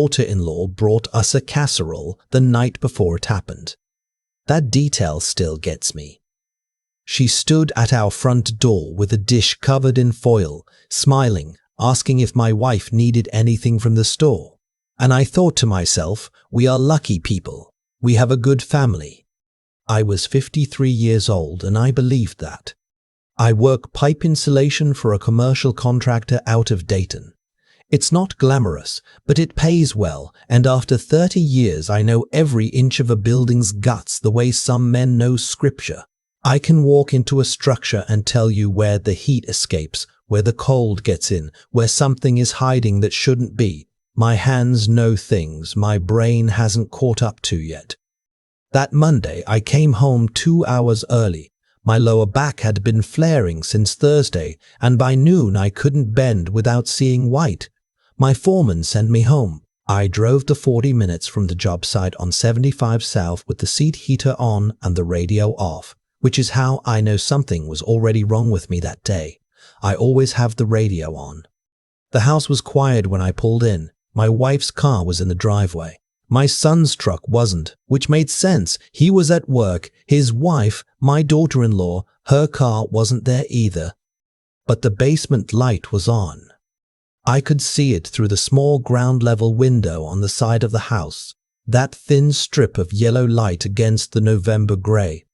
daughter-in-law brought us a casserole the night before it happened. That detail still gets me. She stood at our front door with a dish covered in foil, smiling, asking if my wife needed anything from the store. And I thought to myself, we are lucky people. We have a good family. I was 53 years old and I believed that. I work pipe insulation for a commercial contractor out of Dayton. It's not glamorous, but it pays well, and after 30 years I know every inch of a building's guts the way some men know scripture. I can walk into a structure and tell you where the heat escapes, where the cold gets in, where something is hiding that shouldn't be. My hands know things my brain hasn't caught up to yet. That Monday I came home 2 hours early. My lower back had been flaring since Thursday, and by noon I couldn't bend without seeing white. My foreman sent me home. I drove the 40 minutes from the job site on 75 South with the seat heater on and the radio off, which is how I know something was already wrong with me that day. I always have the radio on. The house was quiet when I pulled in. My wife's car was in the driveway. My son's truck wasn't, which made sense. He was at work. His wife, my daughter-in-law, her car wasn't there either. But the basement light was on. I could see it through the small ground-level window on the side of the house, that thin strip of yellow light against the November gray.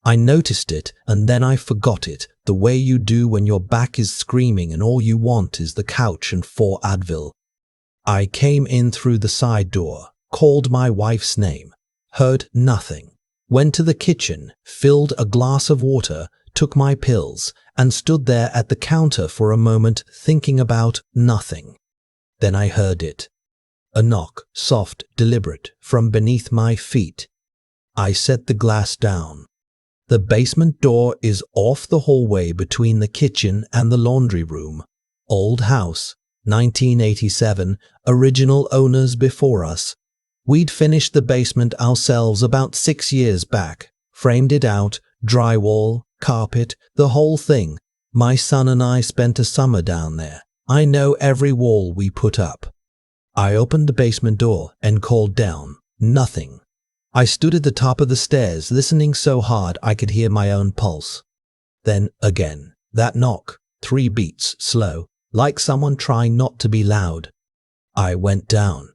I noticed it, and then I forgot it, the way you do when your back is screaming and all you want is the couch and 4 Advil. I came in through the side door, called my wife's name, heard nothing, went to the kitchen, filled a glass of water, took my pills, and stood there at the counter for a moment thinking about nothing. Then I heard it. A knock, soft, deliberate, from beneath my feet. I set the glass down. The basement door is off the hallway between the kitchen and the laundry room. Old house, 1987, original owners before us. We'd finished the basement ourselves about 6 years back, framed it out, drywall, carpet, the whole thing. My son and I spent a summer down there. I know every wall we put up. I opened the basement door and called down. Nothing. I stood at the top of the stairs, listening so hard I could hear my own pulse. Then again, that knock, 3 beats, slow, like someone trying not to be loud. I went down.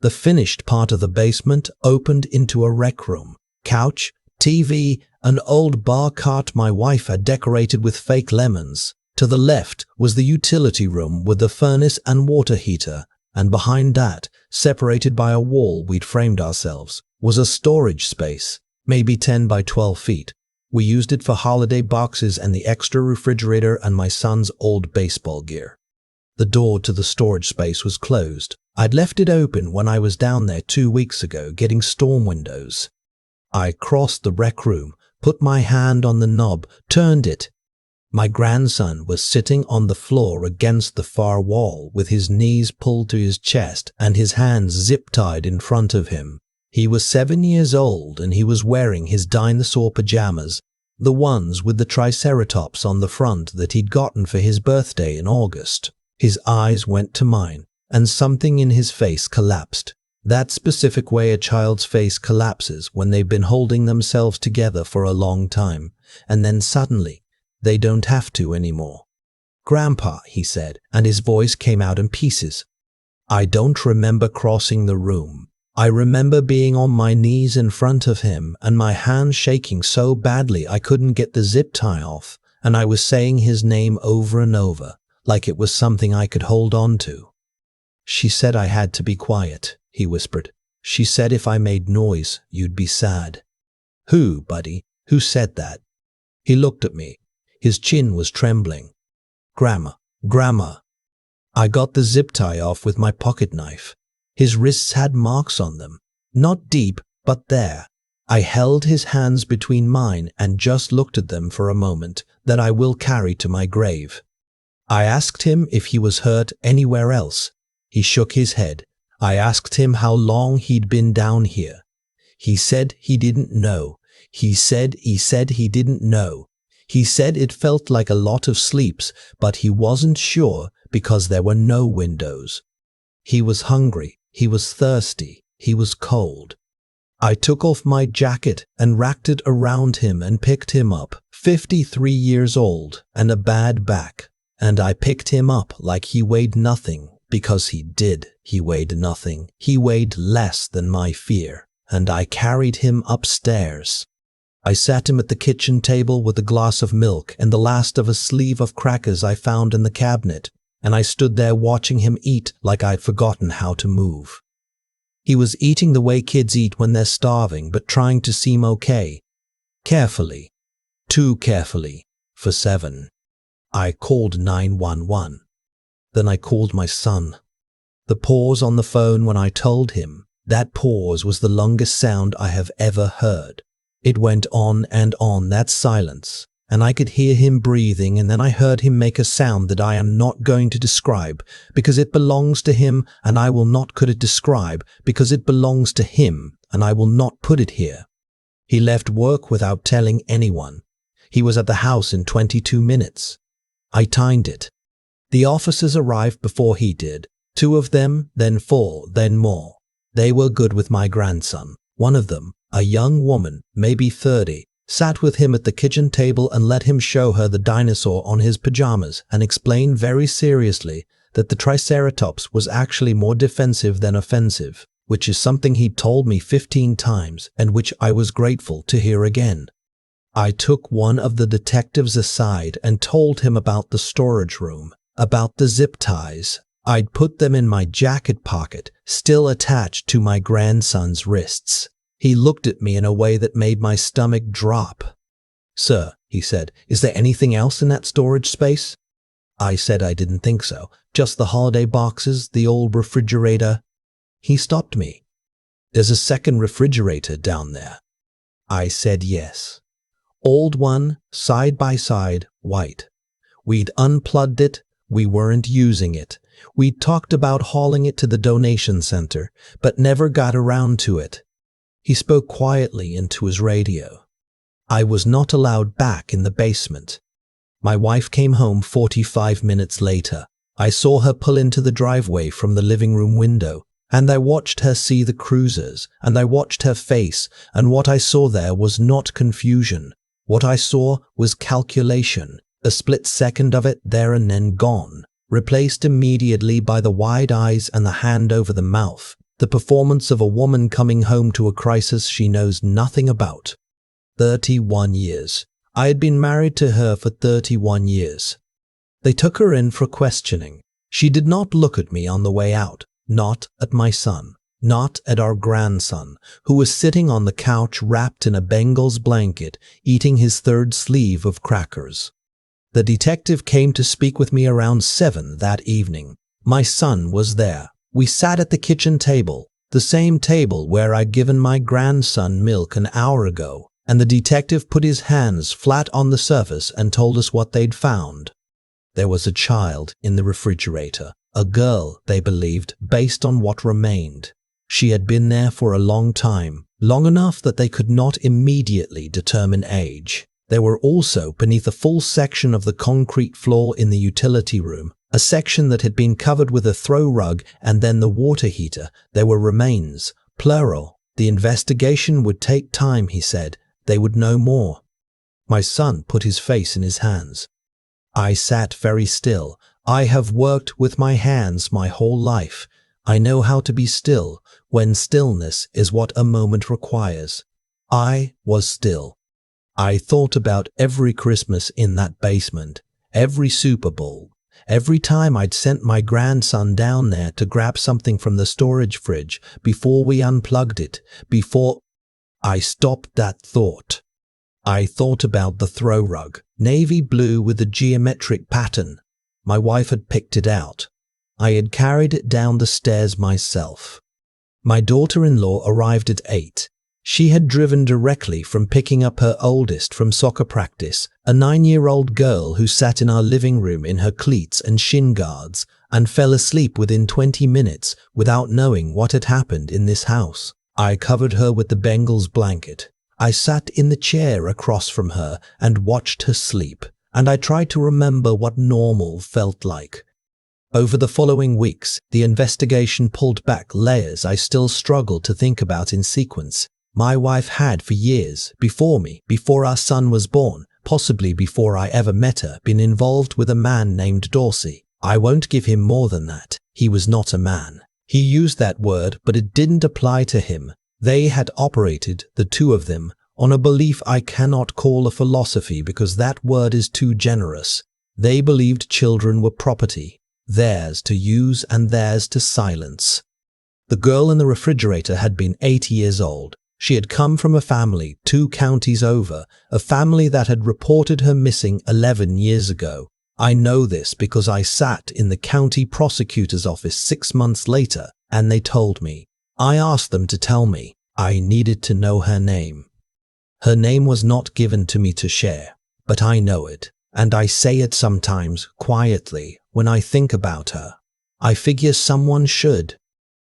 The finished part of the basement opened into a rec room, couch, TV, an old bar cart my wife had decorated with fake lemons. To the left was the utility room with the furnace and water heater, and behind that, separated by a wall we'd framed ourselves, was a storage space, maybe 10 by 12 feet. We used it for holiday boxes and the extra refrigerator and my son's old baseball gear. The door to the storage space was closed. I'd left it open when I was down there 2 weeks ago getting storm windows. I crossed the rec room, put my hand on the knob, turned it. My grandson was sitting on the floor against the far wall with his knees pulled to his chest and his hands zip-tied in front of him. He was 7 years old and he was wearing his dinosaur pajamas, the ones with the triceratops on the front that he'd gotten for his birthday in August. His eyes went to mine, and something in his face collapsed. That specific way a child's face collapses when they've been holding themselves together for a long time, and then suddenly, they don't have to anymore. "Grandpa," he said, and his voice came out in pieces. I don't remember crossing the room. I remember being on my knees in front of him and my hands shaking so badly I couldn't get the zip tie off, and I was saying his name over and over, like it was something I could hold on to. "She said I had to be quiet," he whispered. "She said if I made noise, you'd be sad." "Who, buddy? Who said that?" He looked at me. His chin was trembling. Grandma. I got the zip tie off with my pocket knife. His wrists had marks on them. Not deep, but there. I held his hands between mine and just looked at them for a moment that I will carry to my grave. I asked him if he was hurt anywhere else. He shook his head. I asked him how long he'd been down here. He said he didn't know. He said he didn't know. He said it felt like a lot of sleeps, but he wasn't sure because there were no windows. He was hungry. He was thirsty. He was cold. I took off my jacket and wrapped it around him and picked him up, 53 years old and a bad back. And I picked him up like he weighed nothing, because he did. He weighed nothing. He weighed less than my fear. And I carried him upstairs. I sat him at the kitchen table with a glass of milk and the last of a sleeve of crackers I found in the cabinet, and I stood there watching him eat like I'd forgotten how to move. He was eating the way kids eat when they're starving, but trying to seem okay. Carefully. Too carefully. For 7. I called 911. Then I called my son. The pause on the phone when I told him, that pause was the longest sound I have ever heard. It went on and on, that silence, and I could hear him breathing, and then I heard him make a sound that I am not going to describe because it belongs to him, and I will not could it describe because it belongs to him, and I will not put it here. He left work without telling anyone. He was at the house in 22 minutes. I timed it. The officers arrived before he did. 2 of them, then 4, then more. They were good with my grandson. One of them, a young woman, maybe 30, sat with him at the kitchen table and let him show her the dinosaur on his pajamas and explain very seriously that the Triceratops was actually more defensive than offensive, which is something he'd told me 15 times and which I was grateful to hear again. I took one of the detectives aside and told him about the storage room, about the zip ties. I'd put them in my jacket pocket, still attached to my grandson's wrists. He looked at me in a way that made my stomach drop. "Sir," he said, "is there anything else in that storage space?" I said I didn't think so. Just the holiday boxes, the old refrigerator. He stopped me. "There's a second refrigerator down there." I said yes. Old one, side by side, white. We'd unplugged it. We weren't using it. We'd talked about hauling it to the donation center, but never got around to it. He spoke quietly into his radio. I was not allowed back in the basement. My wife came home 45 minutes later. I saw her pull into the driveway from the living room window, and I watched her see the cruisers, and I watched her face, and what I saw there was not confusion. What I saw was calculation, a split second of it there and then gone, replaced immediately by the wide eyes and the hand over the mouth, the performance of a woman coming home to a crisis she knows nothing about. 31 years. I had been married to her for 31 years. They took her in for questioning. She did not look at me on the way out, not at my son, not at our grandson, who was sitting on the couch wrapped in a Bengal's blanket, eating his 3rd sleeve of crackers. The detective came to speak with me around 7 that evening. My son was there. We sat at the kitchen table, the same table where I'd given my grandson milk an hour ago, and the detective put his hands flat on the surface and told us what they'd found. There was a child in the refrigerator, a girl, they believed, based on what remained. She had been there for a long time, long enough that they could not immediately determine age. There were also, beneath a full section of the concrete floor in the utility room, a section that had been covered with a throw rug and then the water heater, there were remains, plural. The investigation would take time, he said. They would know more. My son put his face in his hands. I sat very still. I have worked with my hands my whole life. I know how to be still when stillness is what a moment requires. I was still. I thought about every Christmas in that basement, every Super Bowl, every time I'd sent my grandson down there to grab something from the storage fridge before we unplugged it, before I stopped that thought. I thought about the throw rug, navy blue with a geometric pattern. My wife had picked it out. I had carried it down the stairs myself. My daughter-in-law arrived at 8. She had driven directly from picking up her oldest from soccer practice, a 9-year-old girl who sat in our living room in her cleats and shin guards and fell asleep within 20 minutes without knowing what had happened in this house. I covered her with the Bengal's blanket. I sat in the chair across from her and watched her sleep, and I tried to remember what normal felt like. Over the following weeks, the investigation pulled back layers I still struggled to think about in sequence. My wife had for years, before me, before our son was born, possibly before I ever met her, been involved with a man named Dorsey. I won't give him more than that. He was not a man. He used that word, but it didn't apply to him. They had operated, the two of them, on a belief I cannot call a philosophy because that word is too generous. They believed children were property, theirs to use and theirs to silence. The girl in the refrigerator had been 8 years old. She had come from a family 2 counties over, a family that had reported her missing 11 years ago. I know this because I sat in the county prosecutor's office 6 months later, and they told me. I asked them to tell me. I needed to know her name. Her name was not given to me to share, but I know it, and I say it sometimes, quietly, when I think about her. I figure someone should.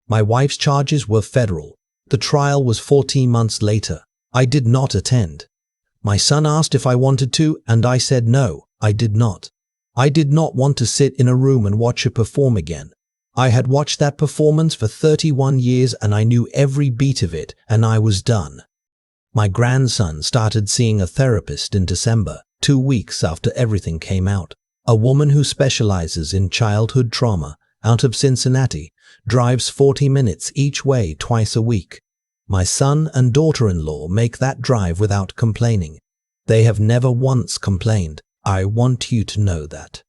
My wife's charges were federal. The trial was 14 months later. I did not attend. My son asked if I wanted to, and I said no, I did not. I did not want to sit in a room and watch her perform again. I had watched that performance for 31 years and I knew every beat of it, and I was done. My grandson started seeing a therapist in December, 2 weeks after everything came out. A woman who specializes in childhood trauma, out of Cincinnati, drives 40 minutes each way twice a week. My son and daughter-in-law make that drive without complaining. They have never once complained. I want you to know that.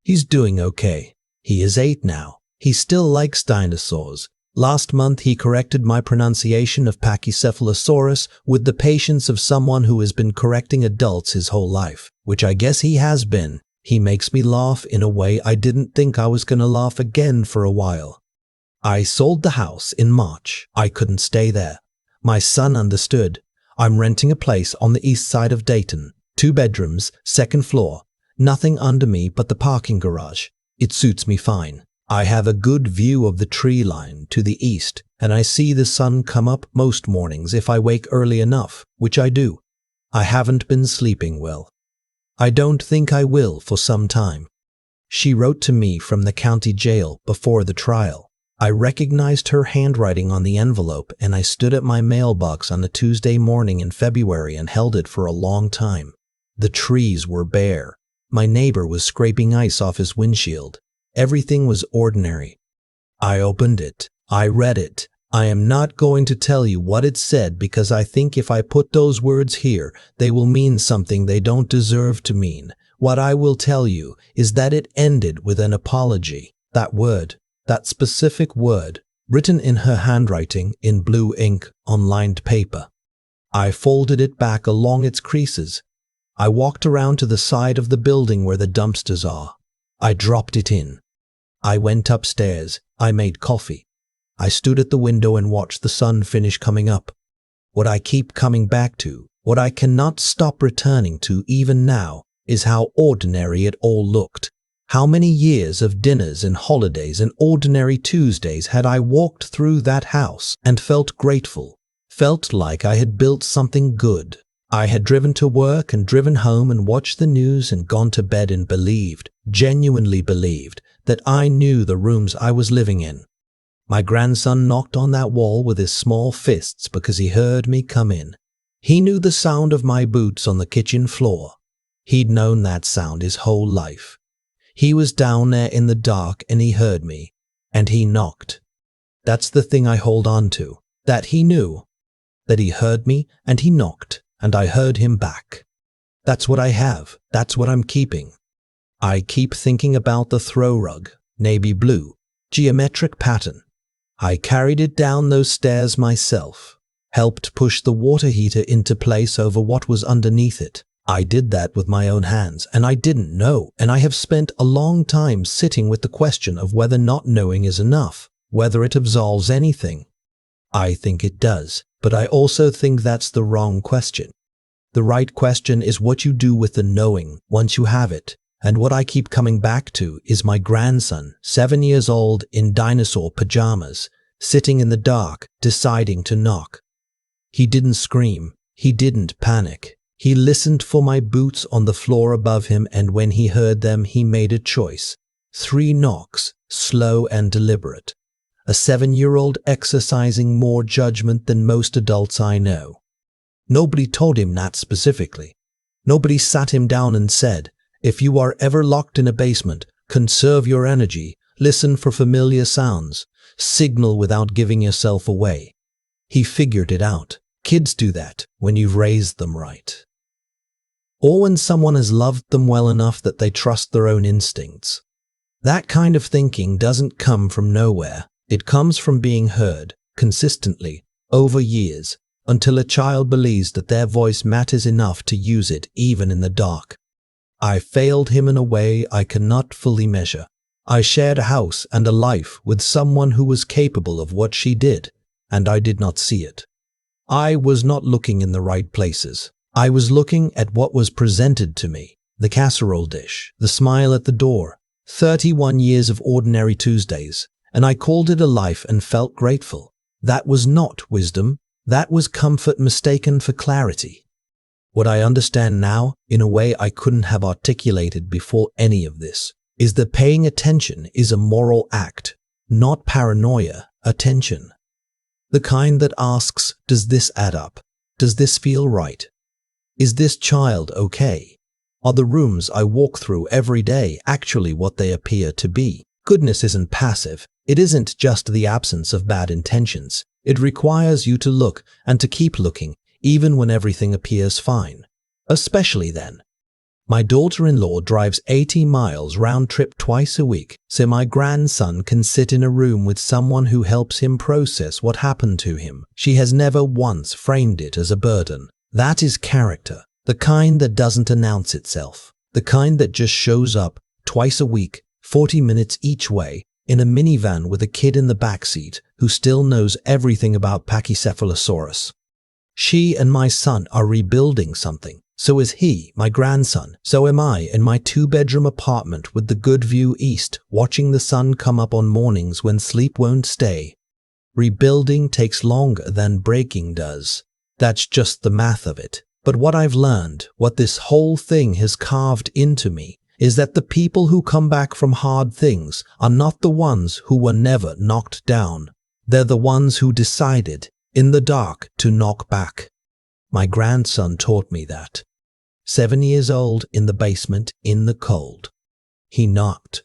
He's doing okay. He is 8 now. He still likes dinosaurs. Last month he corrected my pronunciation of Pachycephalosaurus with the patience of someone who has been correcting adults his whole life, which I guess he has been. He makes me laugh in a way I didn't think I was gonna laugh again for a while. I sold the house in March. I couldn't stay there. My son understood. I'm renting a place on the east side of Dayton. 2 bedrooms, 2nd floor. Nothing under me but the parking garage. It suits me fine. I have a good view of the tree line to the east, and I see the sun come up most mornings if I wake early enough, which I do. I haven't been sleeping well. I don't think I will for some time. She wrote to me from the county jail before the trial. I recognized her handwriting on the envelope, and I stood at my mailbox on a Tuesday morning in February and held it for a long time. The trees were bare. My neighbor was scraping ice off his windshield. Everything was ordinary. I opened it. I read it. I am not going to tell you what it said because I think if I put those words here, they will mean something they don't deserve to mean. What I will tell you is that it ended with an apology. That word, that specific word, written in her handwriting in blue ink on lined paper. I folded it back along its creases. I walked around to the side of the building where the dumpsters are. I dropped it in. I went upstairs. I made coffee. I stood at the window and watched the sun finish coming up. What I keep coming back to, what I cannot stop returning to even now, is how ordinary it all looked. How many years of dinners and holidays and ordinary Tuesdays had I walked through that house and felt grateful, felt like I had built something good. I had driven to work and driven home and watched the news and gone to bed and believed, genuinely believed, that I knew the rooms I was living in. My grandson knocked on that wall with his small fists because he heard me come in. He knew the sound of my boots on the kitchen floor. He'd known that sound his whole life. He was down there in the dark and he heard me, and he knocked. That's the thing I hold on to, that he knew, that he heard me and he knocked. And I heard him back. That's what I have. That's what I'm keeping. I keep thinking about the throw rug, navy blue, geometric pattern. I carried it down those stairs myself, helped push the water heater into place over what was underneath it. I did that with my own hands, and I didn't know, and I have spent a long time sitting with the question of whether not knowing is enough, whether it absolves anything. I think it does. But I also think that's the wrong question. The right question is what you do with the knowing once you have it. And what I keep coming back to is my grandson, 7 years old, in dinosaur pajamas, sitting in the dark, deciding to knock. He didn't scream. He didn't panic. He listened for my boots on the floor above him, and when he heard them, he made a choice. 3 knocks, slow and deliberate. A 7-year-old exercising more judgment than most adults I know. Nobody told him that specifically. Nobody sat him down and said, if you are ever locked in a basement, conserve your energy, listen for familiar sounds, signal without giving yourself away. He figured it out. Kids do that when you've raised them right. Or when someone has loved them well enough that they trust their own instincts. That kind of thinking doesn't come from nowhere. It comes from being heard, consistently, over years, until a child believes that their voice matters enough to use it even in the dark. I failed him in a way I cannot fully measure. I shared a house and a life with someone who was capable of what she did, and I did not see it. I was not looking in the right places. I was looking at what was presented to me, the casserole dish, the smile at the door, 31 years of ordinary Tuesdays, and I called it a life and felt grateful. That was not wisdom. That was comfort mistaken for clarity. What I understand now, in a way I couldn't have articulated before any of this, is that paying attention is a moral act, not paranoia, attention. The kind that asks, does this add up? Does this feel right? Is this child okay? Are the rooms I walk through every day actually what they appear to be? Goodness isn't passive. It isn't just the absence of bad intentions. It requires you to look and to keep looking, even when everything appears fine. Especially then. My daughter-in-law drives 80 miles round trip twice a week, so my grandson can sit in a room with someone who helps him process what happened to him. She has never once framed it as a burden. That is character, the kind that doesn't announce itself, the kind that just shows up twice a week, 40 minutes each way, in a minivan with a kid in the backseat who still knows everything about Pachycephalosaurus. She and my son are rebuilding something. So is he, my grandson. So am I in my 2-bedroom apartment with the good view east, watching the sun come up on mornings when sleep won't stay. Rebuilding takes longer than breaking does. That's just the math of it. But what I've learned, what this whole thing has carved into me, is that the people who come back from hard things are not the ones who were never knocked down. They're the ones who decided, in the dark, to knock back. My grandson taught me that. 7 years old, in the basement, in the cold. He knocked.